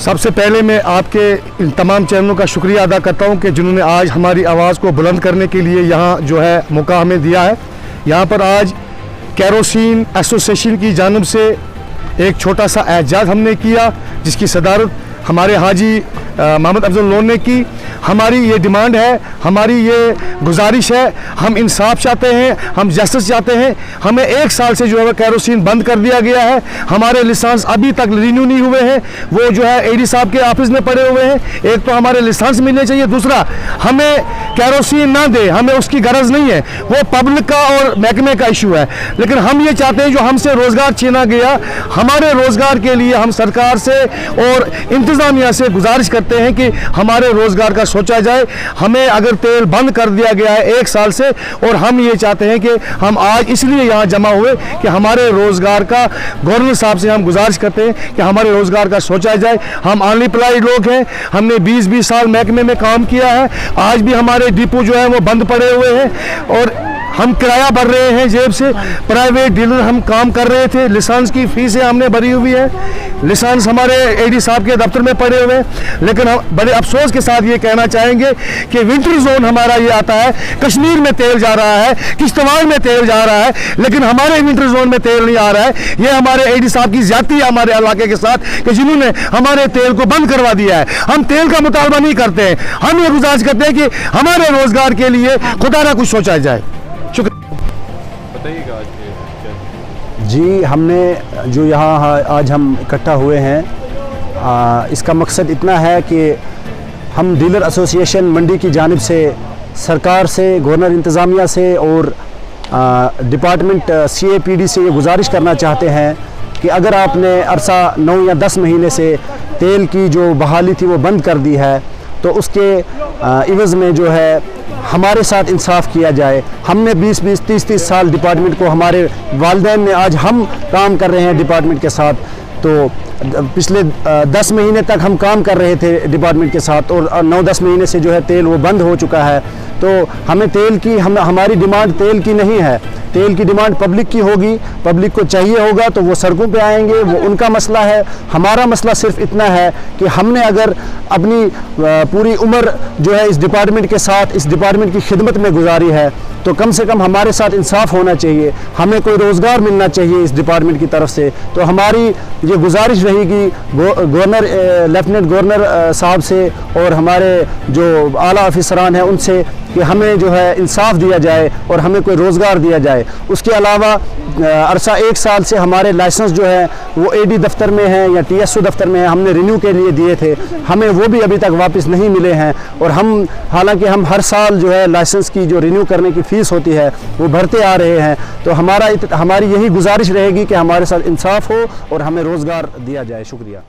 सबसे पहले मैं आपके इन तमाम चैनलों का शुक्रिया अदा करता हूं कि जिन्होंने आज हमारी आवाज़ को बुलंद करने के लिए यहाँ जो है मौका हमें दिया है। यहाँ पर आज केरोसिन एसोसिएशन की जानिब से एक छोटा सा एहजाज हमने किया, जिसकी सदारत हमारे हाजी मोहम्मद अफजल लोन ने की। हमारी ये डिमांड है, हमारी ये गुजारिश है, हम इंसाफ चाहते हैं, हम जस्टिस चाहते हैं। हमें 1 साल से जो है केरोसिन बंद कर दिया गया है, हमारे लाइसेंस अभी तक रिन्यू नहीं हुए हैं, वो जो है एडी साहब के ऑफिस में पड़े हुए हैं। एक तो हमारे लाइसेंस मिलने चाहिए, दूसरा हमें केरोसिन ना दे, हमें उसकी गरज नहीं है, वो पब्लिक का और महकमे का इशू है। लेकिन हम ये चाहते हैं जो हमसे रोज़गार छीना गया, हमारे रोज़गार के लिए हम सरकार से और इंतज़ामिया से गुजारिश करते हैं कि हमारे रोज़गार का सोचा जाए। हमें अगर तेल बंद कर दिया गया है 1 साल से, और हम ये चाहते हैं कि हम आज इसलिए यहाँ जमा हुए कि हमारे रोज़गार का गवर्नर साहब से हम गुजारिश करते हैं कि हमारे रोज़गार का सोचा जाए। हम अनएम्प्लॉयड लोग हैं, हमने 20-20 साल महकमे में काम किया है, आज भी हमारे डिपो जो है वो बंद पड़े हुए हैं और हम किराया भर रहे हैं जेब से। प्राइवेट डीलर हम काम कर रहे थे, लाइसेंस की फीसें हमने भरी हुई है, लाइसेंस हमारे एडी साहब के दफ्तर में पड़े हुए हैं। लेकिन हम बड़े अफसोस के साथ ये कहना चाहेंगे कि विंटर जोन हमारा ये आता है, कश्मीर में तेल जा रहा है, किश्तवाड़ में तेल जा रहा है, लेकिन हमारे विंटर जोन में तेल नहीं आ रहा है। ये हमारे एडी साहब की ज्यादती है हमारे इलाके के साथ कि जिन्होंने हमारे तेल को बंद करवा दिया है। हम तेल का मुतालबा नहीं करते हैं, हम ये गुजारिश करते हैं कि हमारे रोजगार के लिए खुदा ना कुछ सोचा जाए। बताइएगा जी, हमने जो यहाँ आज हम इकट्ठा हुए हैं, इसका मकसद इतना है कि हम डीलर एसोसिएशन मंडी की जानिब से सरकार से, गवर्नर इंतज़ामिया से और डिपार्टमेंट CAPD से ये गुजारिश करना चाहते हैं कि अगर आपने अरसा 9 या 10 महीने से तेल की जो बहाली थी वो बंद कर दी है, तो उसके इवज़ में जो है हमारे साथ इंसाफ किया जाए। हमने 20-20, 30-30 साल डिपार्टमेंट को, हमारे वालिदैन ने, आज हम काम कर रहे हैं डिपार्टमेंट के साथ, तो पिछले 10 महीने तक हम काम कर रहे थे डिपार्टमेंट के साथ और 9-10 महीने से जो है तेल वो बंद हो चुका है। तो हमें तेल की, हमारी डिमांड तेल की नहीं है, तेल की डिमांड पब्लिक की होगी। पब्लिक को चाहिए होगा तो वो सड़कों पे आएंगे, वो उनका मसला है। हमारा मसला सिर्फ इतना है कि हमने अगर अपनी पूरी उम्र जो है इस डिपार्टमेंट के साथ, इस डिपार्टमेंट की खिदमत में गुजारी है, तो कम से कम हमारे साथ इंसाफ होना चाहिए, हमें कोई रोज़गार मिलना चाहिए इस डिपार्टमेंट की तरफ से। तो हमारी ये गुजारिश रहेगी गवर्नर, लेफ्टिनेंट गवर्नर साहब से और हमारे जो आला अफसरान हैं उनसे कि हमें जो है इंसाफ दिया जाए और हमें कोई रोज़गार दिया जाए। उसके अलावा अरसा 1 साल से हमारे लाइसेंस जो है वो AD दफ्तर में है या TSO दफ्तर में है, हमने रिन्यू के लिए दिए थे, हमें वो भी अभी तक वापस नहीं मिले हैं। और हम, हालांकि हम हर साल जो है लाइसेंस की जो रिन्यू करने की फ़ीस होती है वो भरते आ रहे हैं। तो हमारी यही गुजारिश रहेगी कि हमारे साथ इंसाफ हो और हमें रोज़गार दिया जाए। शुक्रिया।